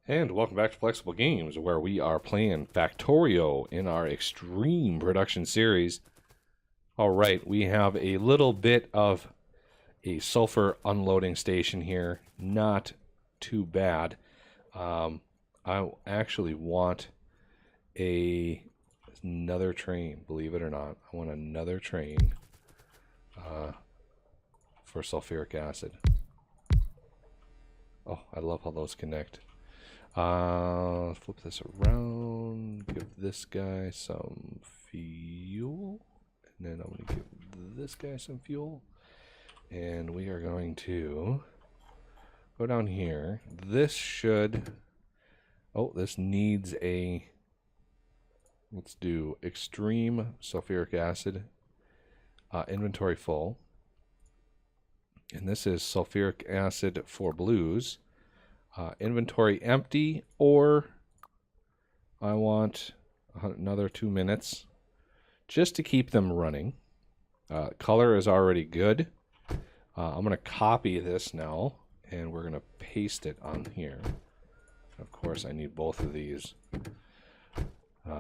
And welcome back to Flexible Games, where we are playing Factorio in our Extreme Production series. Alright, we have a little bit of a sulfur unloading station here. Not too bad. I actually want another train, believe it or not. I want another train for sulfuric acid. Oh, I love how those connect. Flip this around, give this guy some fuel, and then I'm going to give this guy some fuel, and we are going to go down here. This should, oh, this needs a, let's do extreme sulfuric acid, inventory full, and this is sulfuric acid for blues. Inventory empty, or I want another 2 minutes just to keep them running. Color is already good. I'm going to copy this now, and we're going to paste it on here. Of course, I need both of these.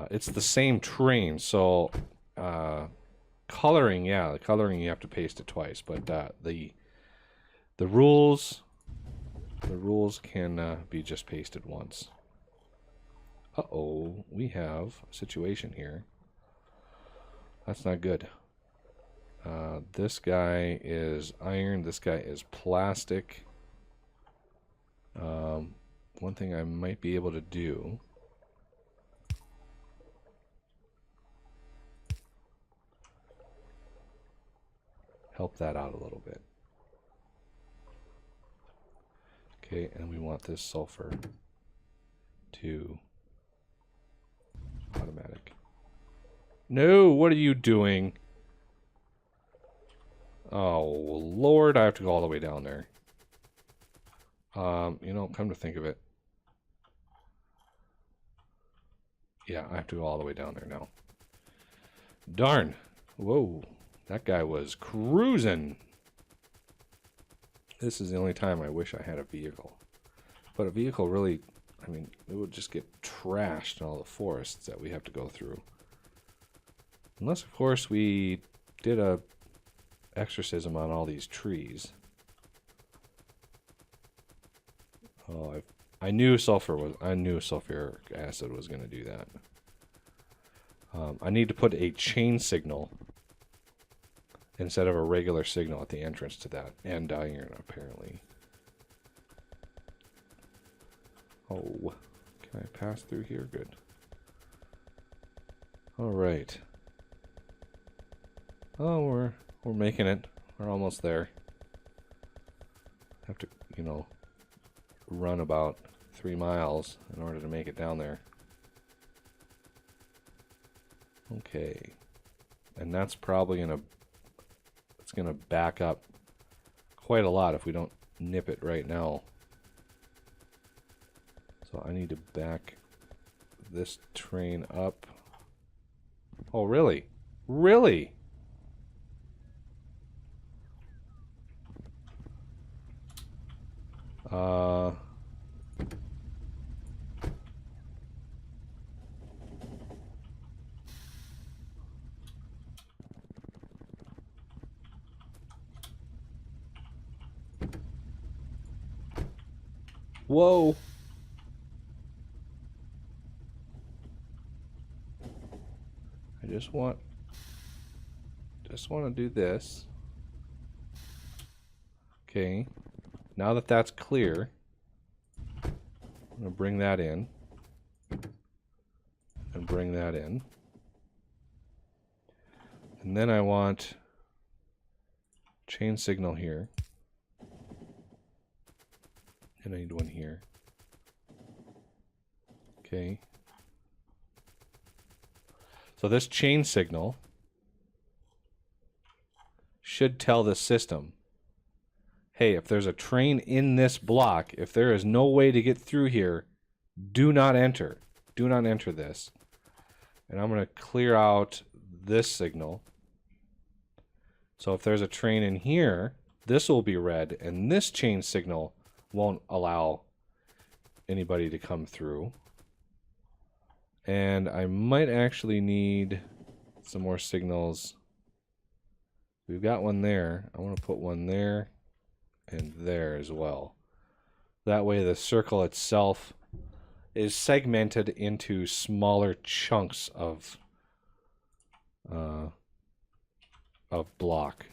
It's the same train, so coloring, yeah, the coloring you have to paste it twice, but the rules... The rules can be just pasted once. Uh-oh, we have a situation here. That's not good. This guy is iron, this guy is plastic. One thing I might be able to do... help that out a little bit. Okay, and we want this sulfur to automatic. No, what are you doing? Oh, Lord, I have to go all the way down there. You know, come to think of it. Yeah, I have to go all the way down there now. Darn. Whoa, that guy was cruising. This is the only time I wish I had a vehicle. But a vehicle really, I mean, it would just get trashed in all the forests that we have to go through. Unless, of course, we did a exorcism on all these trees. Oh, I knew sulfuric acid was going to do that. I need to put a chain signal instead of a regular signal at the entrance to that. And iron, apparently. Oh, can I pass through here? Good. Alright. Oh, we're making it. We're almost there. Have to, you know, run about 3 miles in order to make it down there. Okay. And that's probably gonna back up quite a lot if we don't nip it right now. So I need to back this train up. Oh, really? Really? Whoa. I just want to do this. Okay. Now that that's clear, I'm going to bring that in. And bring that in. And then I want chain signal here. And I need one here. Okay. So this chain signal should tell the system, hey, if there's a train in this block, if there is no way to get through here, do not enter. Do not enter this. And I'm going to clear out this signal. So if there's a train in here, this will be red, and this chain signal won't allow anybody to come through. And I might actually need some more signals. We've got one there. I want to put one there and there as well. That way the circle itself is segmented into smaller chunks of block,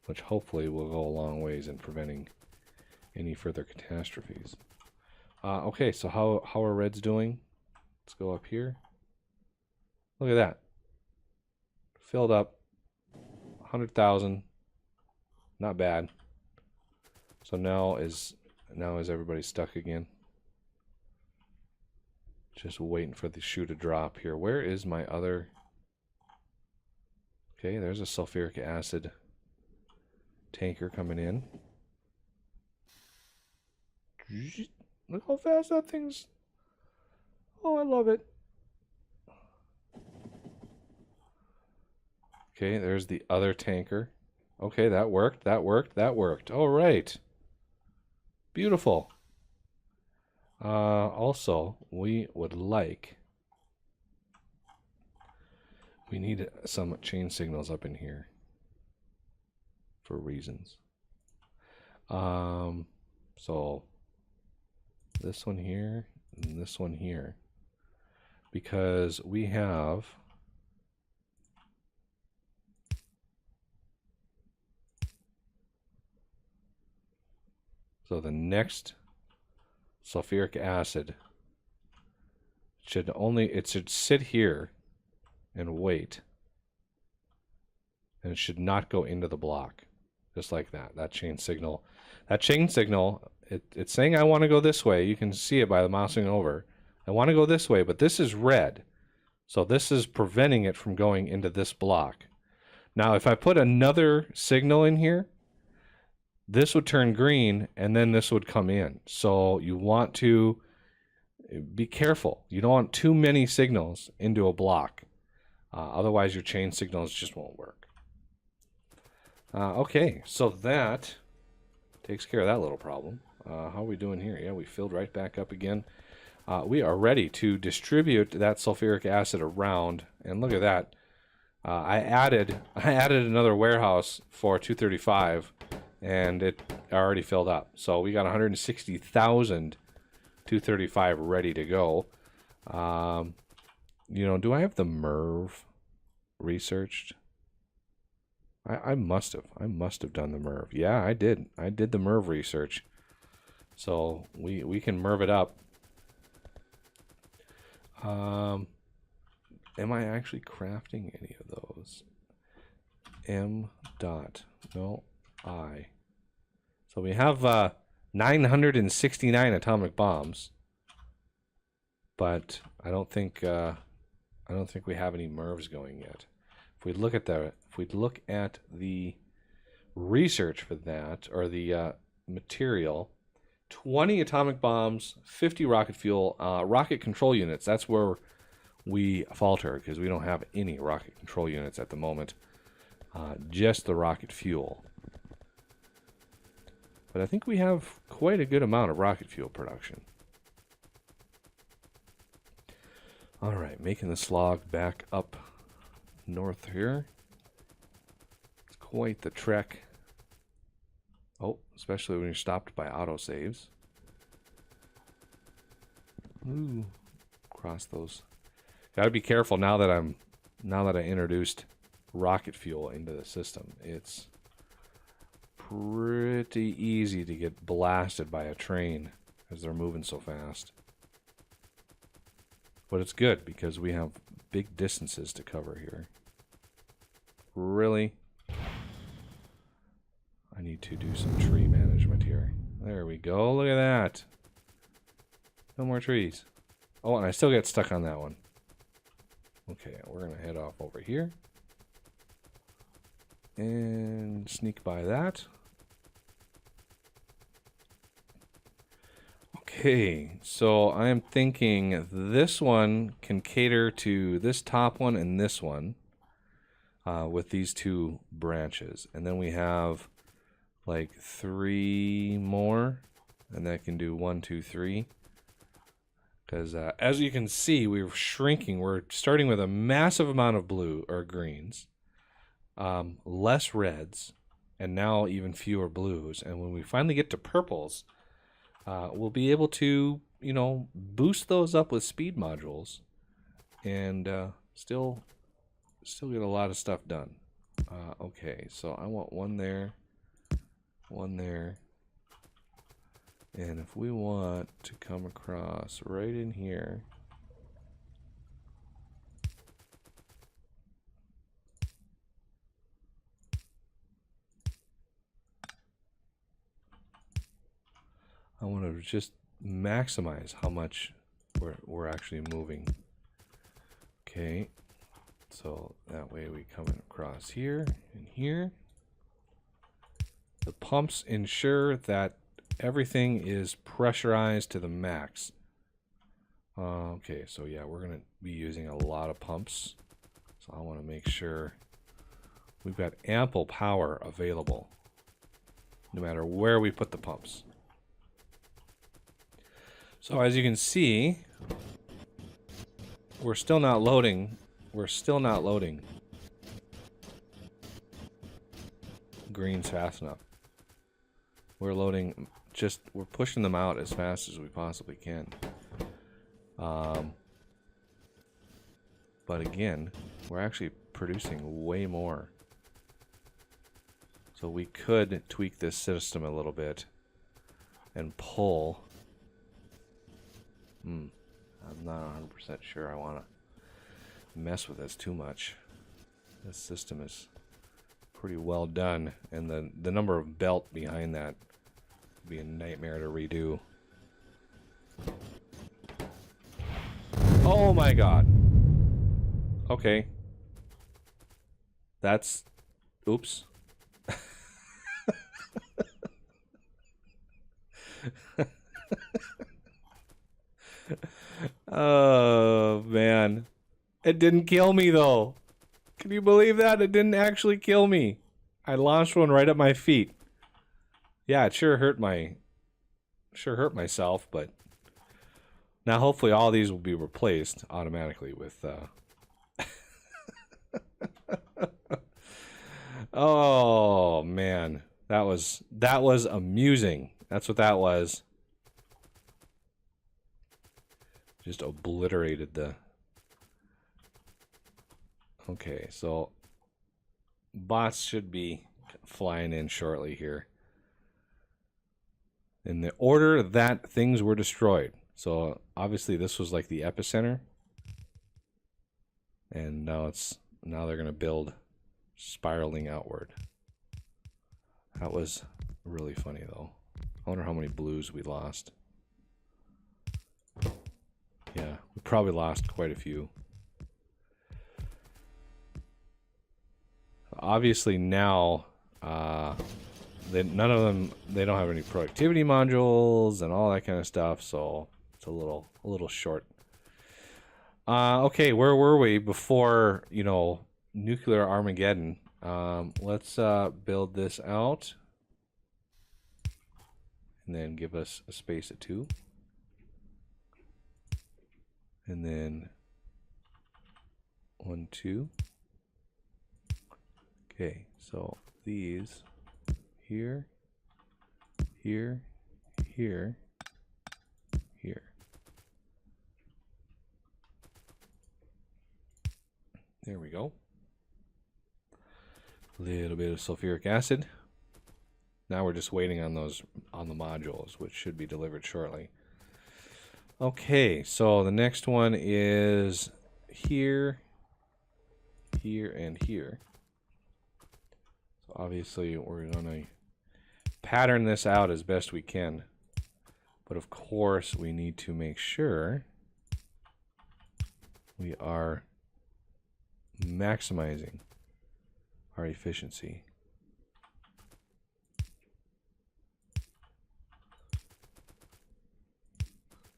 which hopefully will go a long ways in preventing any further catastrophes. Okay, so how are reds doing? Let's go up here. Look at that. Filled up. 100,000. Not bad. So now is everybody stuck again? Just waiting for the shoe to drop here. Where is my other? Okay, there's a sulfuric acid tanker coming in. Look how fast that thing's. Oh, I love it. Okay, there's the other tanker. Okay, that worked, that worked, that worked. All right. Beautiful. Also, we need some chain signals up in here for reasons. So this one here and this one here, because we have so the next sulfuric acid should sit here and wait, and it should not go into the block, just like that. That chain signal, it's saying I want to go this way. You can see it by the mousing over. I want to go this way, but this is red, so this is preventing it from going into this block. Now, if I put another signal in here, this would turn green, and then this would come in. So you want to be careful. You don't want too many signals into a block. Otherwise, your chain signals just won't work. Okay, so that takes care of that little problem. How are we doing here? Yeah, we filled right back up again. We are ready to distribute that sulfuric acid around. And look at that. I added another warehouse for 235. And it already filled up. So we got 160,000 235 ready to go. You know, do I have the MERV researched? I must have. I must have done the MERV. Yeah, I did. I did the MERV research. So we can MERV it up. Am I actually crafting any of those? M dot. No. I. So we have 969 atomic bombs, but I don't think we have any MERVs going yet. If we look at the research for that, or the material, 20 atomic bombs, 50 rocket fuel, rocket control units. That's where we falter, because we don't have any rocket control units at the moment. Just the rocket fuel. But I think we have quite a good amount of rocket fuel production. All right, making the slog back up north here. It's quite the trek. Oh, especially when you're stopped by autosaves. Ooh, cross those. Gotta be careful now that I introduced rocket fuel into the system. It's pretty easy to get blasted by a train as they're moving so fast. But it's good because we have big distances to cover here. Really? I need to do some tree management here. There we go. Look at that. No more trees. Oh, and I still get stuck on that one. Okay, we're going to head off over here. And sneak by that. Okay, so I am thinking this one can cater to this top one and this one with these two branches. And then we have like 3 more and that can do 1, 2, 3. Because as you can see, we're shrinking. We're starting with a massive amount of blue or greens, less reds, and now even fewer blues. And when we finally get to purples, we'll be able to, you know, boost those up with speed modules, and still get a lot of stuff done. Okay, so I want one there, and if we want to come across right in here, I want to just maximize how much we're actually moving. Okay, so that way we come across here and here. The pumps ensure that everything is pressurized to the max. Okay, so yeah, we're going to be using a lot of pumps. So I want to make sure we've got ample power available, no matter where we put the pumps. So as you can see, we're still not loading. We're still not loading greens fast enough. We're loading, we're pushing them out as fast as we possibly can. But again, we're actually producing way more. So we could tweak this system a little bit and pull. I'm not 100% sure I want to mess with this too much. This system is pretty well done, and the number of belt behind that would be a nightmare to redo. Oh my god. Okay. That's... Oops. Oh, man. It didn't kill me, though. Can you believe that? It didn't actually kill me. I launched one right at my feet. Yeah, it sure hurt myself, but now hopefully all these will be replaced automatically with Oh man, that was amusing. That's what that was. Just obliterated the... Okay, so bots should be flying in shortly here. In the order that things were destroyed. So obviously this was like the epicenter. And now they're gonna build spiraling outward. That was really funny though. I wonder how many blues we lost. Yeah, we probably lost quite a few. Obviously now, none of them, they don't have any productivity modules and all that kind of stuff, so it's a little short. Okay, where were we before, you know, nuclear Armageddon? Let's build this out, and then give us a space at 2. And then 1, 2. Okay, so these here, here, here, here. There we go. A little bit of sulfuric acid. Now we're just waiting on the modules, which should be delivered shortly. Okay, so the next one is here, here, and here. So obviously we're going to pattern this out as best we can. But of course we need to make sure we are maximizing our efficiency.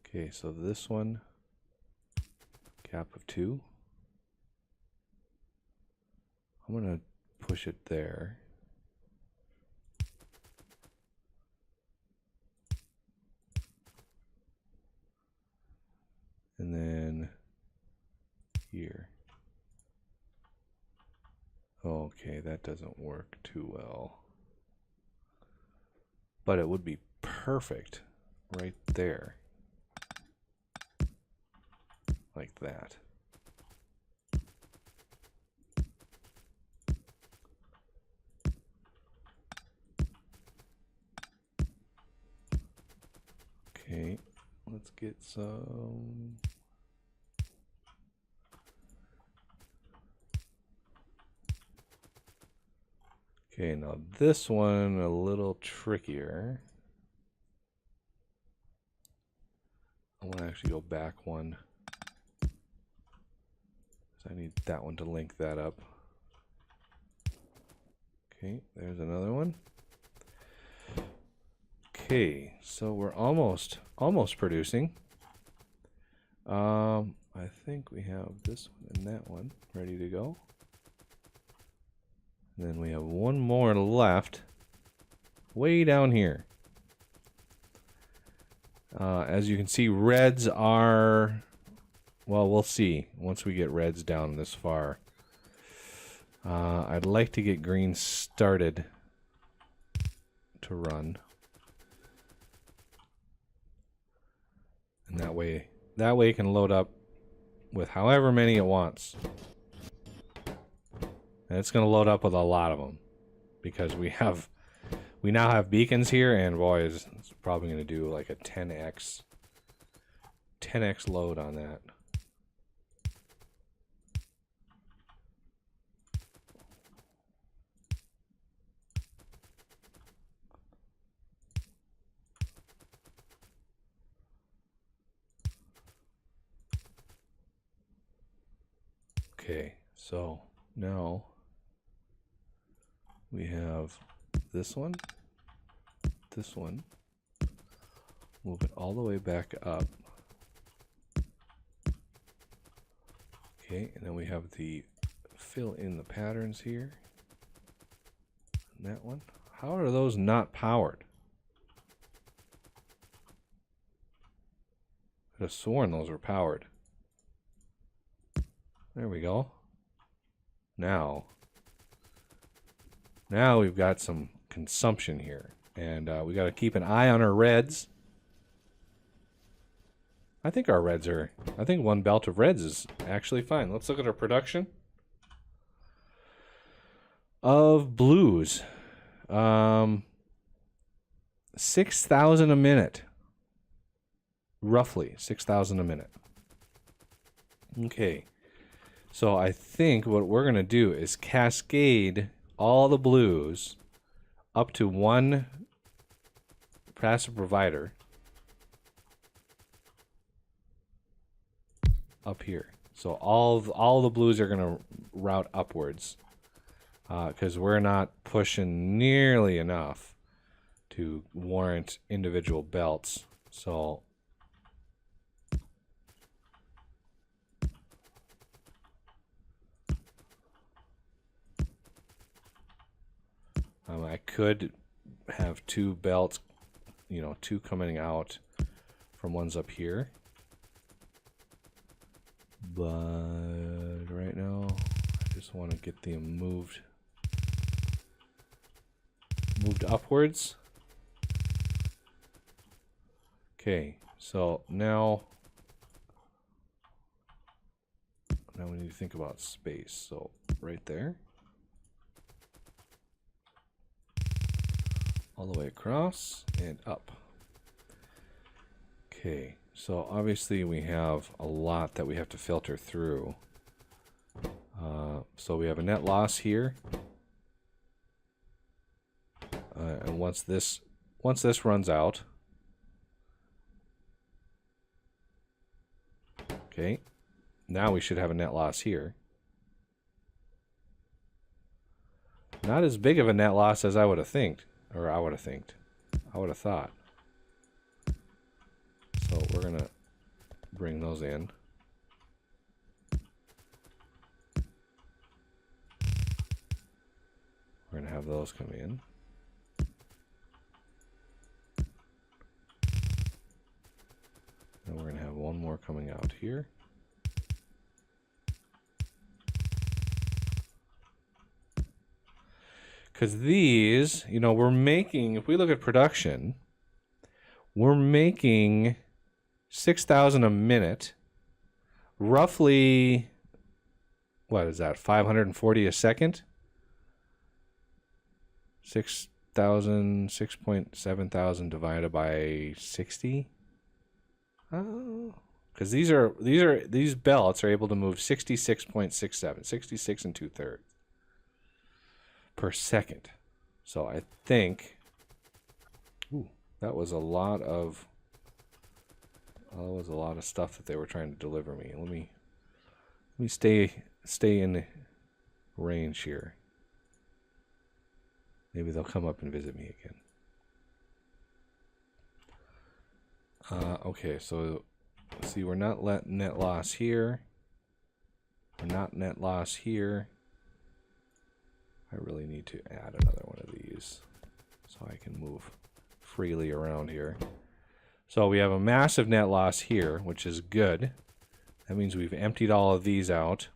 Okay, so this one, gap of 2. I'm going to push it there. here. Okay, that doesn't work too well. But it would be perfect right there. Like that. Okay, let's get some. Okay, now this one a little trickier. I want to actually go back one. So I need that one to link that up. Okay, there's another one. Okay, so we're almost producing. I think we have this one and that one ready to go. And then we have one more left, way down here. As you can see, reds are, well, we'll see once we get reds down this far. I'd like to get green started to run. And that way it can load up with however many it wants. And it's going to load up with a lot of them because we now have beacons here, and boy, it's probably going to do like a 10x load on that. Okay, so now we have this one, move it all the way back up. Okay, and then we have the fill in the patterns here. And that one. How are those not powered? I could have sworn those were powered. There we go. Now we've got some consumption here, and we got to keep an eye on our reds. I think one belt of reds is actually fine. Let's look at our production of blues. 6,000 a minute. Roughly 6,000 a minute. Okay. So I think what we're going to do is cascade all the blues up to one passive provider up here. So all the blues are going to route upwards because we're not pushing nearly enough to warrant individual belts. So I could have two belts, two coming out from ones up here. But right now, I just want to get them moved upwards. Okay, so now we need to think about space. So right there. All the way across and up. Okay, so obviously we have a lot that we have to filter through. So we have a net loss here. And once this runs out, okay, now we should have a net loss here. Not as big of a net loss as I would have thought. So we're gonna bring those in. We're gonna have those come in. And we're gonna have one more coming out here. Because these, you know, we're making, if we look at production, we're making 6,000 a minute, roughly, what is that, 540 a second? 6,000, 6.7 thousand divided by 60. Oh, because these belts are able to move 66.67, 66 and 2/3 per second. So I think, ooh, that was a lot of stuff that they were trying to deliver me. Let me stay in range here. Maybe they'll come up and visit me again. Okay, so see, we're not net loss here. We're not net loss here. I really need to add another one of these so I can move freely around here. So we have a massive net loss here, which is good. That means we've emptied all of these out.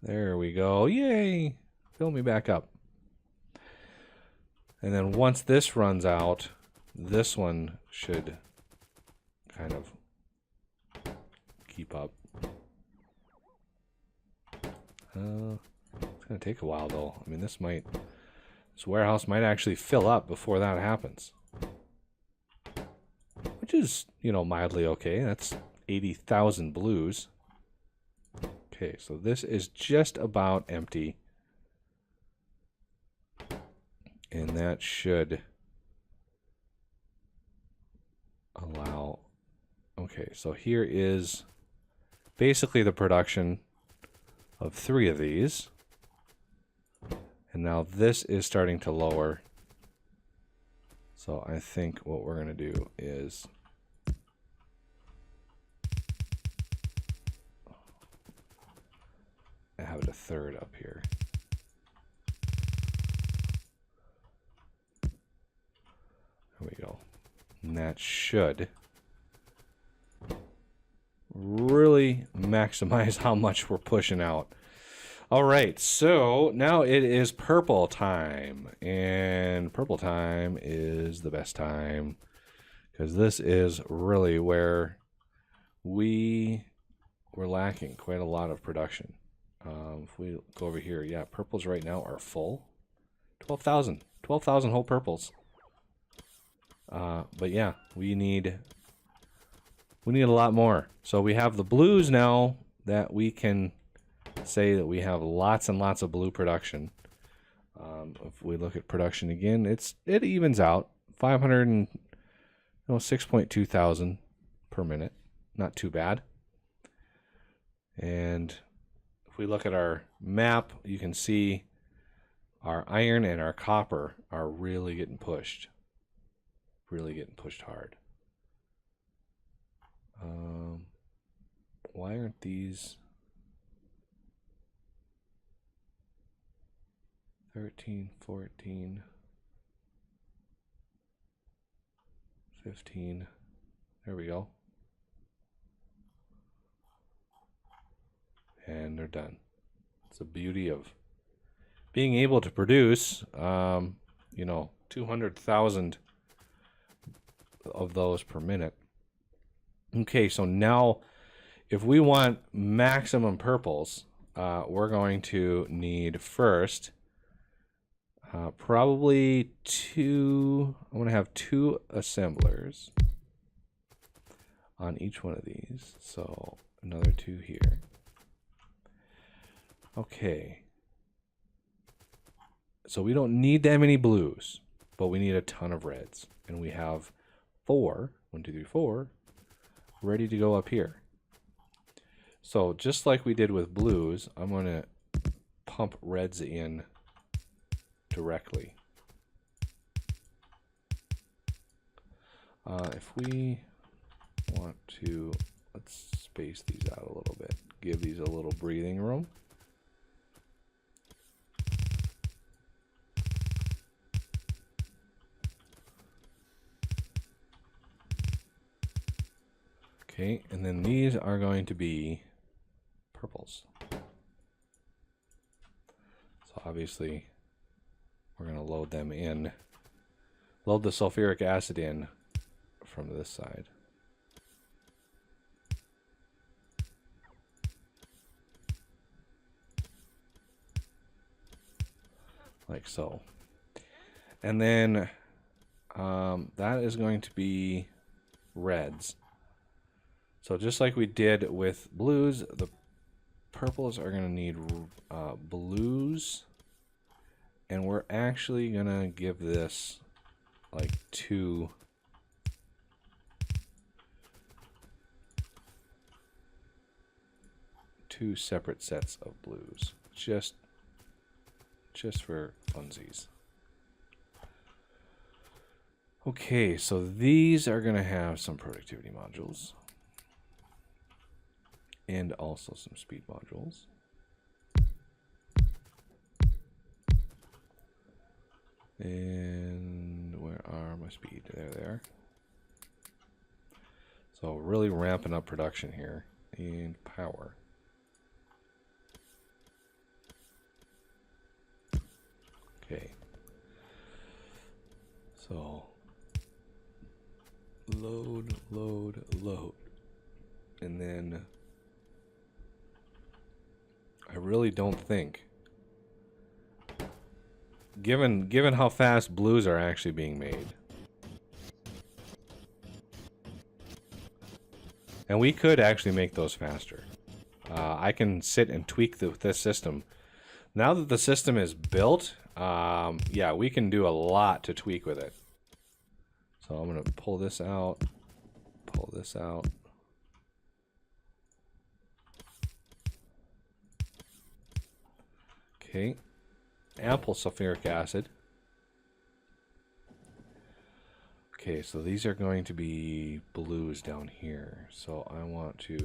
There we go. Yay! Fill me back up. And then once this runs out, this one should kind of keep up. It's going to take a while though. I mean, this warehouse might actually fill up before that happens. Which is, you know, mildly okay. That's 80,000 blues. Okay, so this is just about empty. And that should allow... Okay, so here is basically the production of 3 of these. And now this is starting to lower. So I think what we're going to do is have it a third up here. There we go. And that should really maximize how much we're pushing out. All right, so now it is purple time, and purple time is the best time because this is really where we were lacking quite a lot of production. If we go over here, yeah, purples right now are full. 12,000 whole purples. But yeah, we need a lot more. So we have the blues now that we can say that we have lots and lots of blue production. If we look at production again, it evens out 6.2 thousand per minute. Not too bad. And if we look at our map, you can see our iron and our copper are really getting pushed. Really getting pushed hard. Why aren't these 13, 14, 15? There we go. And they're done. It's the beauty of being able to produce, 200,000 of those per minute. Okay, so now if we want maximum purples, we're going to need first probably I'm going to have 2 assemblers on each one of these. So another 2 here. Okay. So we don't need that many blues, but we need a ton of reds. And we have 4, 1, 2, 3, 4, ready to go up here. So just like we did with blues, I'm going to pump reds in directly. If we want to, let's space these out a little bit, give these a little breathing room. Okay, and then these are going to be purples. So obviously we're going to load them in. Load the sulfuric acid in from this side. Like so. And then that is going to be reds. So just like we did with blues, the purples are going to need blues. And we're actually going to give this like two separate sets of blues. Just for funsies. Okay, so these are going to have some productivity modules. And also some speed modules. And where are my speed? There they are. So really ramping up production here. And power. Okay. So load, load, load. And then I really don't think, given how fast blues are actually being made, and we could actually make those faster. I can sit and tweak this system. Now that the system is built, yeah, we can do a lot to tweak with it. So I'm going to pull this out, pull this out. Okay, ample sulfuric acid. Okay, so these are going to be blues down here. So I want to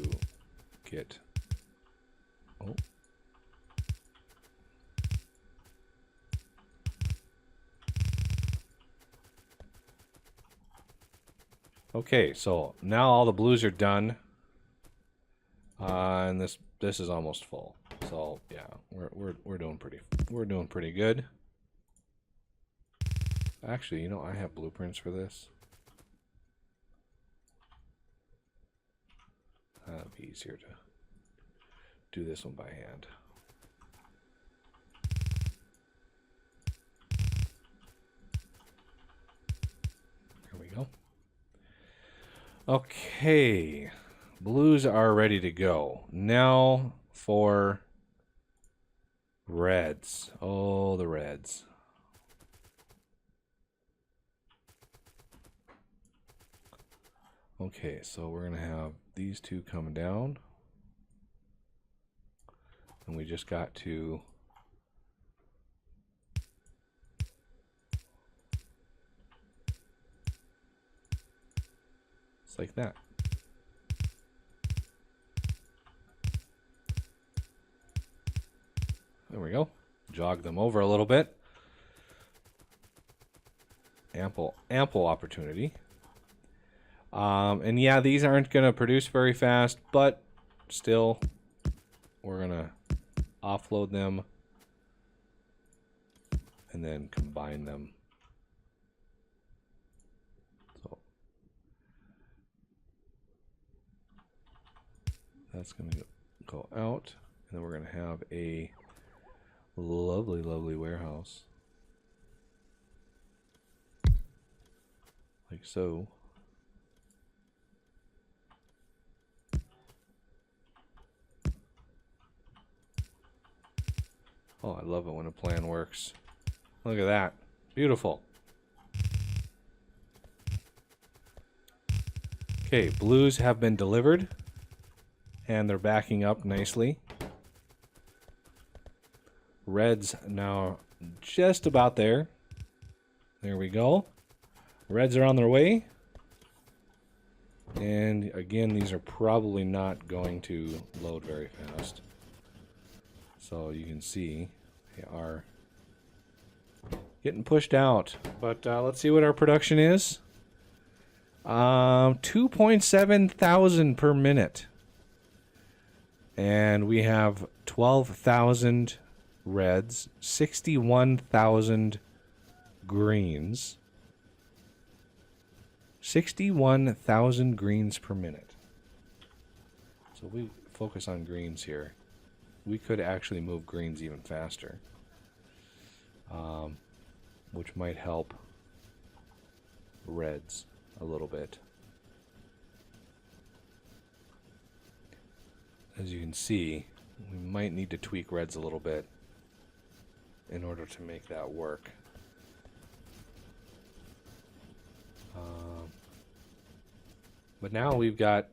get, oh. Okay, so now all the blues are done. And this is almost full. So yeah, we're doing pretty good. Actually, you know, I have blueprints for this. That'd be easier to do this one by hand. Here we go. Okay, blues are ready to go. Now for reds. Oh, the reds. Okay, so we're going to have these two come down. And we just got to it's like that. There we go. Jog them over a little bit. Ample opportunity. And yeah, these aren't going to produce very fast, but still, we're going to offload them and then combine them. So that's going to go out, and then we're going to have a lovely, lovely warehouse. Like so. Oh, I love it when a plan works. Look at that. Beautiful. Okay, blues have been delivered. And they're backing up nicely. Reds now just about there. There we go. Reds are on their way. And again, these are probably not going to load very fast. So you can see they are getting pushed out. But let's see what our production is. 2.7 thousand per minute. And we have 12,000 reds, 61,000 greens. 61,000 greens per minute. So we focus on greens here. We could actually move greens even faster, which might help reds a little bit. As you can see, we might need to tweak reds a little bit in order to make that work. But now we've got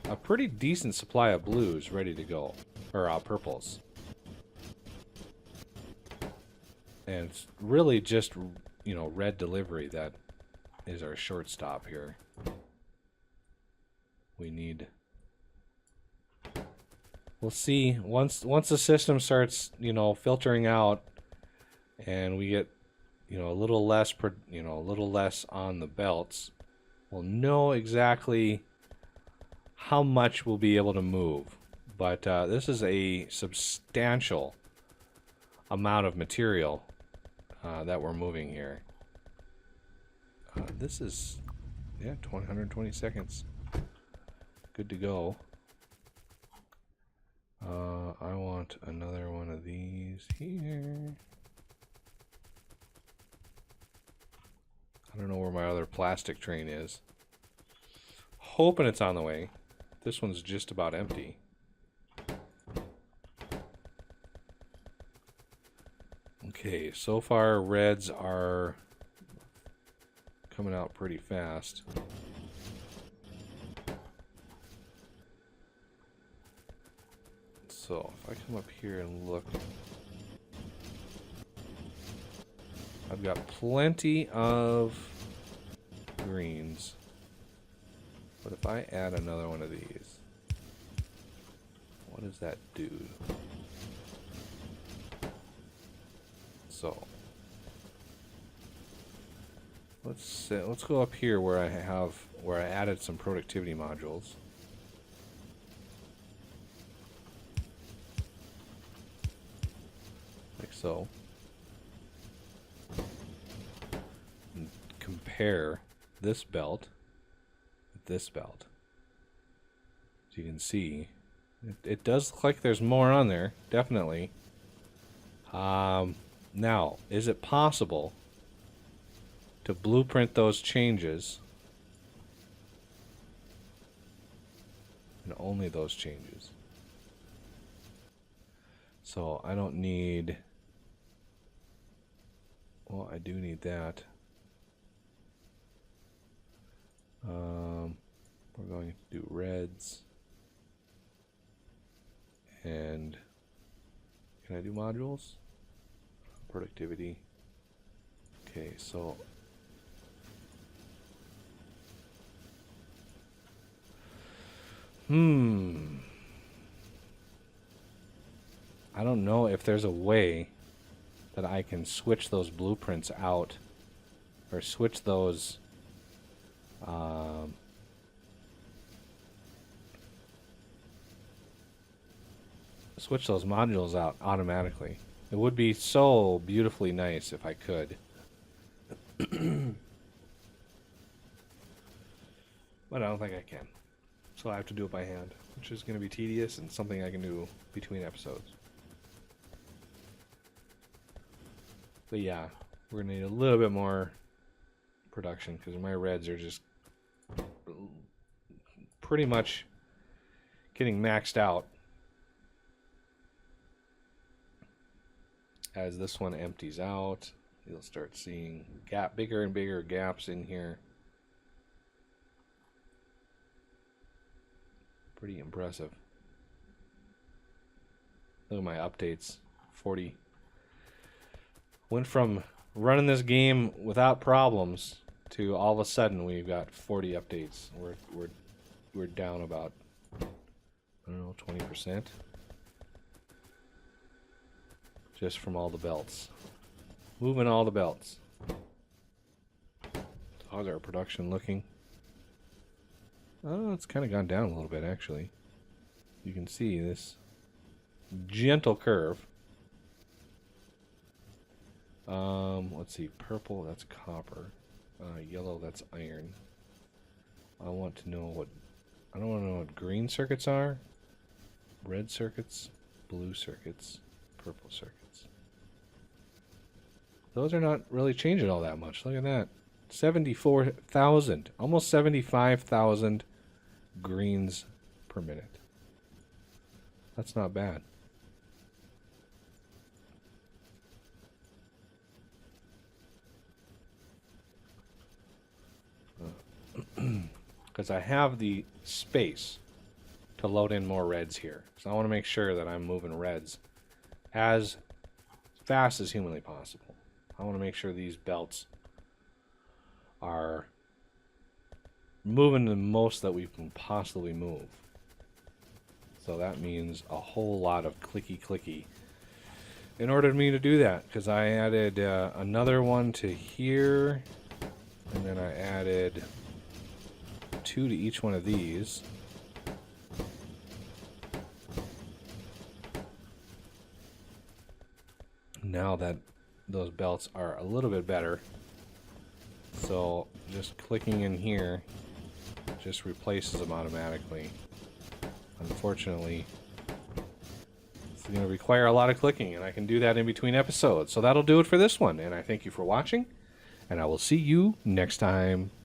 a pretty decent supply of blues ready to go, or purples. And it's really just, you know, red delivery that is our shortstop here. We need... We'll see once the system starts, you know, filtering out, and we get, you know, a little less on the belts. We'll know exactly how much we'll be able to move. But this is a substantial amount of material that we're moving here. This is, yeah, 120 seconds. Good to go. I want another one of these here. I don't know where my other plastic train is. Hoping it's on the way. This one's just about empty. Okay, so far reds are coming out pretty fast. So if I come up here and look, I've got plenty of greens, but if I add another one of these, what does that do? So let's go up here where I added some productivity modules. Like so. And compare this belt with this belt. As you can see, it does look like there's more on there, definitely. Now, is it possible to blueprint those changes, and only those changes? So I don't need, well, I do need that. We're going to do reds, and can I do modules? Productivity. Okay, so I don't know if there's a way that I can switch those blueprints out, or switch those modules out automatically. It would be so beautifully nice if I could. But I don't think I can. So I have to do it by hand, which is going to be tedious and something I can do between episodes. But yeah, we're going to need a little bit more production because my reds are just pretty much getting maxed out. As this one empties out, you'll start seeing bigger and bigger gaps in here. Pretty impressive. Look at my updates. 40. Went from running this game without problems to all of a sudden we've got 40 updates. We're down about, I don't know, 20%. Just from all the belts. Moving all the belts. How's our production looking? Oh, it's kind of gone down a little bit, actually. You can see this gentle curve. Let's see. Purple, that's copper. Yellow, that's iron. I don't want to know what green circuits are. Red circuits, blue circuits, purple circuits. Those are not really changing all that much. Look at that. 74,000, almost 75,000 greens per minute. That's not bad. Because I have the space to load in more reds here. So I want to make sure that I'm moving reds as fast as humanly possible. I want to make sure these belts are moving the most that we can possibly move. So that means a whole lot of clicky in order for me to do that, because I added another one to here, and then I added 2 to each one of these. Now that those belts are a little bit better, so just clicking in here just replaces them automatically. Unfortunately, it's going to require a lot of clicking, and I can do that in between episodes. So that'll do it for this one, and I thank you for watching, and I will see you next time.